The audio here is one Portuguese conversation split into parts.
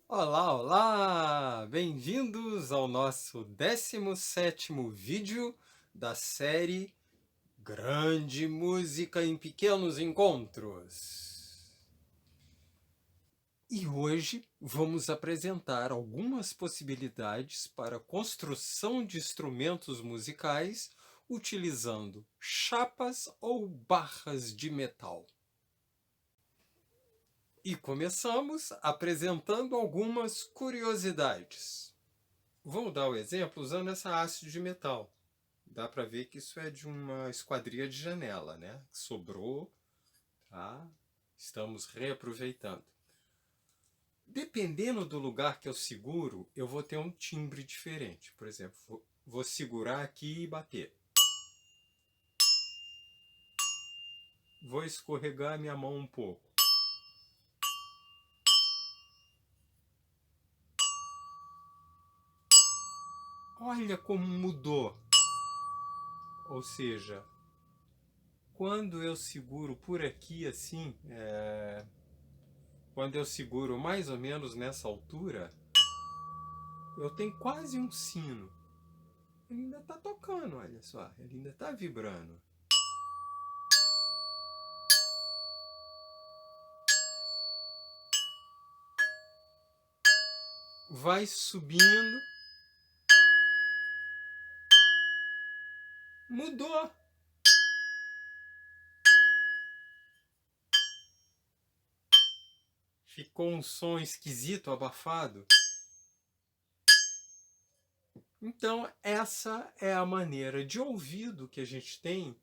Olá, olá! Bem-vindos ao nosso 17º vídeo da série Grande Música em Pequenos Encontros. E hoje vamos apresentar algumas possibilidades para a construção de instrumentos musicais utilizando chapas ou barras de metal. E começamos apresentando algumas curiosidades. Vou dar o exemplo usando essa haste de metal. Dá para ver que isso é de uma esquadria de janela, né? Que sobrou, tá? Estamos reaproveitando. Dependendo do lugar que eu seguro, eu vou ter um timbre diferente. Por exemplo, vou segurar aqui e bater. Vou escorregar minha mão um pouco. Olha como mudou. Ou seja, quando eu seguro por aqui assim, quando eu seguro mais ou menos nessa altura, eu tenho quase um sino. Ele ainda está tocando, olha só, ele ainda está vibrando. Vai subindo. Mudou. Ficou um som esquisito, abafado. Então, essa é a maneira de ouvido que a gente tem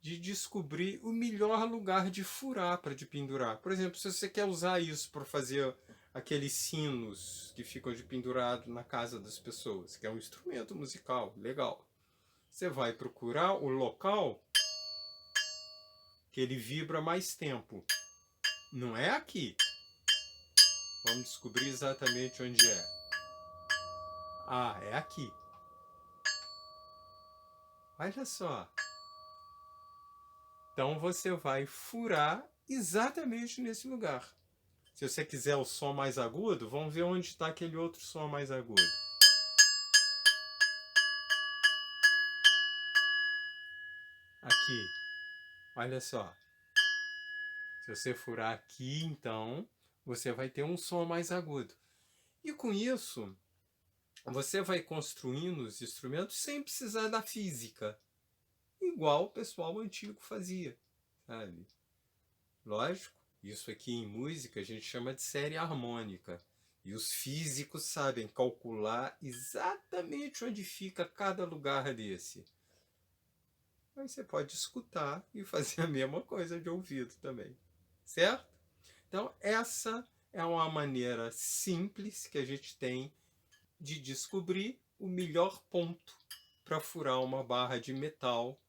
de descobrir o melhor lugar de furar para de pendurar. Por exemplo, se você quer usar isso para fazer aqueles sinos que ficam de pendurado na casa das pessoas, que é um instrumento musical, legal. Você vai procurar o local que ele vibra mais tempo. Não é aqui. Vamos descobrir exatamente onde é. Ah, é aqui. Olha só. Então você vai furar exatamente nesse lugar. Se você quiser o som mais agudo, vamos ver onde está aquele outro som mais agudo. Aqui. Olha só. Se você furar aqui, então, você vai ter um som mais agudo. E com isso, você vai construindo os instrumentos sem precisar da física. Igual o pessoal antigo fazia, sabe? Lógico, isso aqui em música a gente chama de série harmônica. E os físicos sabem calcular exatamente onde fica cada lugar desse. Aí você pode escutar e fazer a mesma coisa de ouvido também, certo? Então essa é uma maneira simples que a gente tem de descobrir o melhor ponto para furar uma barra de metal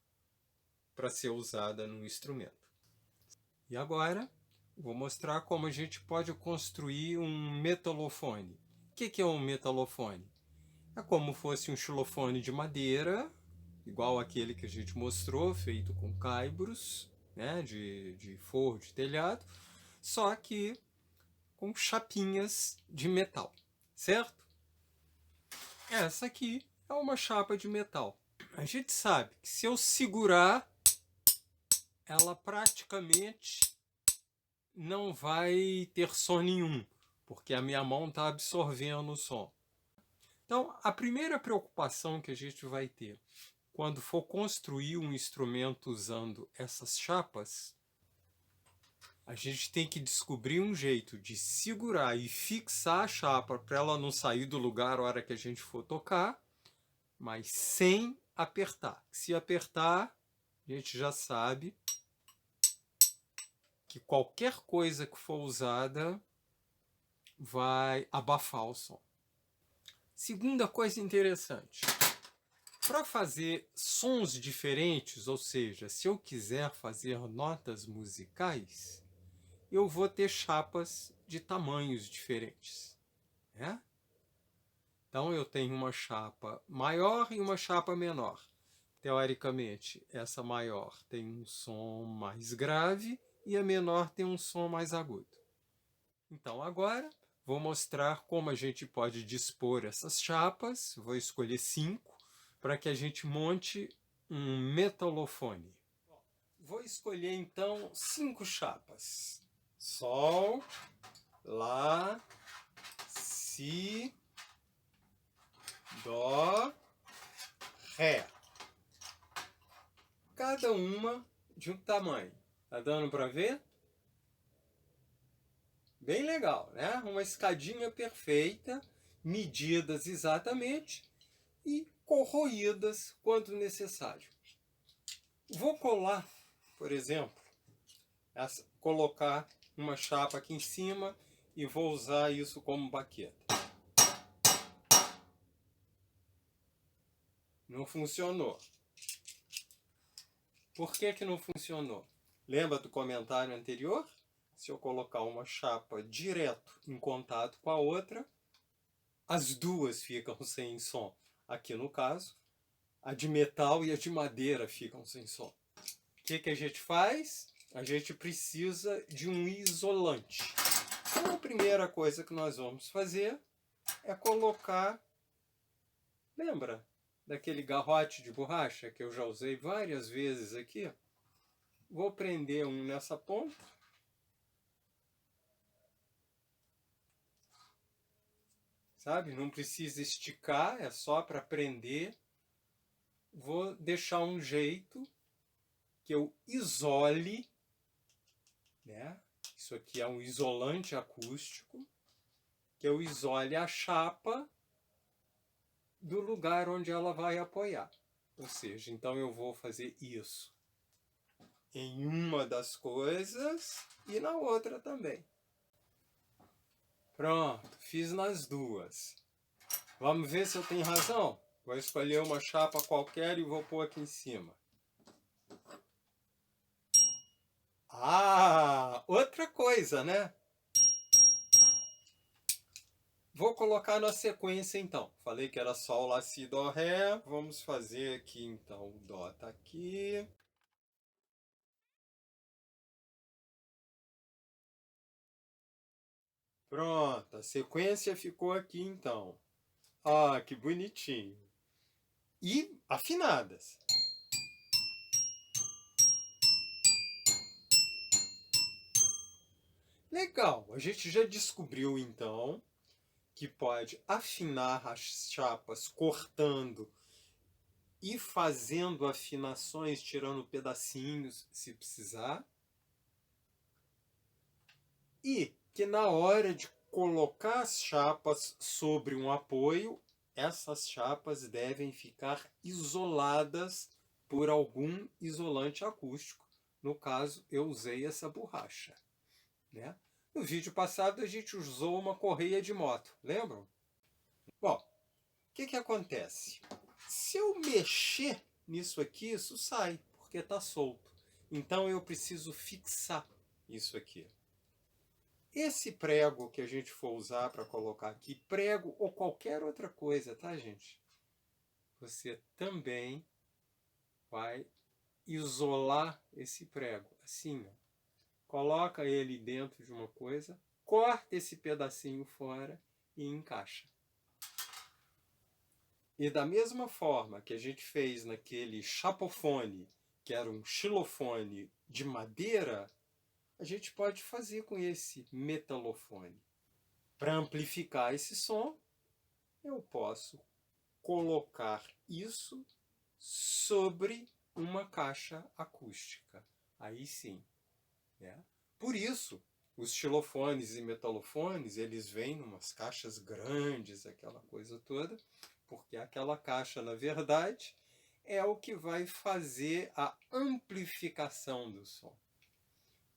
para ser usada no instrumento. E agora vou mostrar como a gente pode construir um metalofone. O que é um metalofone? É como fosse um xilofone de madeira, igual aquele que a gente mostrou, feito com caibros, né, de forro de telhado, só que com chapinhas de metal, certo? Essa aqui é uma chapa de metal. A gente sabe que se eu segurar, ela praticamente não vai ter som nenhum, porque a minha mão está absorvendo o som. Então, a primeira preocupação que a gente vai ter quando for construir um instrumento usando essas chapas, a gente tem que descobrir um jeito de segurar e fixar a chapa para ela não sair do lugar na hora que a gente for tocar, mas sem apertar. Se apertar, a gente já sabe que qualquer coisa que for usada vai abafar o som. Segunda coisa interessante, para fazer sons diferentes, ou seja, se eu quiser fazer notas musicais, eu vou ter chapas de tamanhos diferentes, né? Então eu tenho uma chapa maior e uma chapa menor. Teoricamente, essa maior tem um som mais grave e a menor tem um som mais agudo. Então agora vou mostrar como a gente pode dispor essas chapas. Vou escolher 5 para que a gente monte um metalofone. Vou escolher então 5 chapas. Sol, Lá, Si, Dó, Ré. Cada uma de um tamanho. Tá dando para ver? Bem legal, né? Uma escadinha perfeita, medidas exatamente e corroídas quando necessário. Vou colar, por exemplo, colocar uma chapa aqui em cima e vou usar isso como baqueta. Não funcionou. Por que que não funcionou? Lembra do comentário anterior? Se eu colocar uma chapa direto em contato com a outra, as duas ficam sem som. Aqui no caso, a de metal e a de madeira ficam sem som. O que que a gente faz? A gente precisa de um isolante. Então, a primeira coisa que nós vamos fazer é colocar... Lembra daquele garrote de borracha que eu já usei várias vezes aqui? Vou prender um nessa ponta. Sabe? Não precisa esticar, é só para prender. Vou deixar um jeito que eu isole, né? Isso aqui é um isolante acústico, que eu isole a chapa do lugar onde ela vai apoiar. Ou seja, então eu vou fazer isso em uma das coisas e na outra também. Pronto, fiz nas duas. Vamos ver se eu tenho razão? Vou escolher uma chapa qualquer e vou pôr aqui em cima. Ah, outra coisa, né? Vou colocar na sequência então. Falei que era Sol, Lá, Si, Dó, Ré. Vamos fazer aqui então. O Dó tá aqui. Pronto, a sequência ficou aqui então. Ah, que bonitinho. E afinadas. Legal, a gente já descobriu então que pode afinar as chapas cortando e fazendo afinações, tirando pedacinhos se precisar. E que na hora de colocar as chapas sobre um apoio, essas chapas devem ficar isoladas por algum isolante acústico. No caso, eu usei essa borracha, né? No vídeo passado a gente usou uma correia de moto, lembram? Bom, o que que acontece? Se eu mexer nisso aqui, isso sai, porque está solto. Então eu preciso fixar isso aqui. Esse prego que a gente for usar para colocar aqui, prego ou qualquer outra coisa, tá, gente? Você também vai isolar esse prego, assim, ó. Coloca ele dentro de uma coisa, corta esse pedacinho fora e encaixa. E da mesma forma que a gente fez naquele chapofone, que era um xilofone de madeira, a gente pode fazer com esse metalofone. Para amplificar esse som, eu posso colocar isso sobre uma caixa acústica. Aí sim, né? Por isso, os xilofones e metalofones, eles vêm em umas caixas grandes, aquela coisa toda, porque aquela caixa, na verdade, é o que vai fazer a amplificação do som.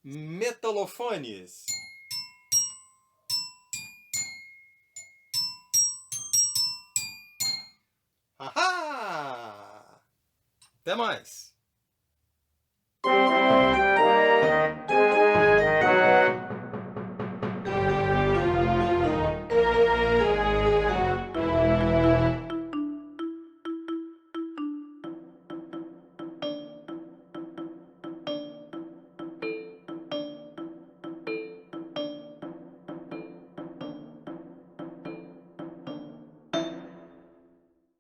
Metalofones! Haha! Até mais!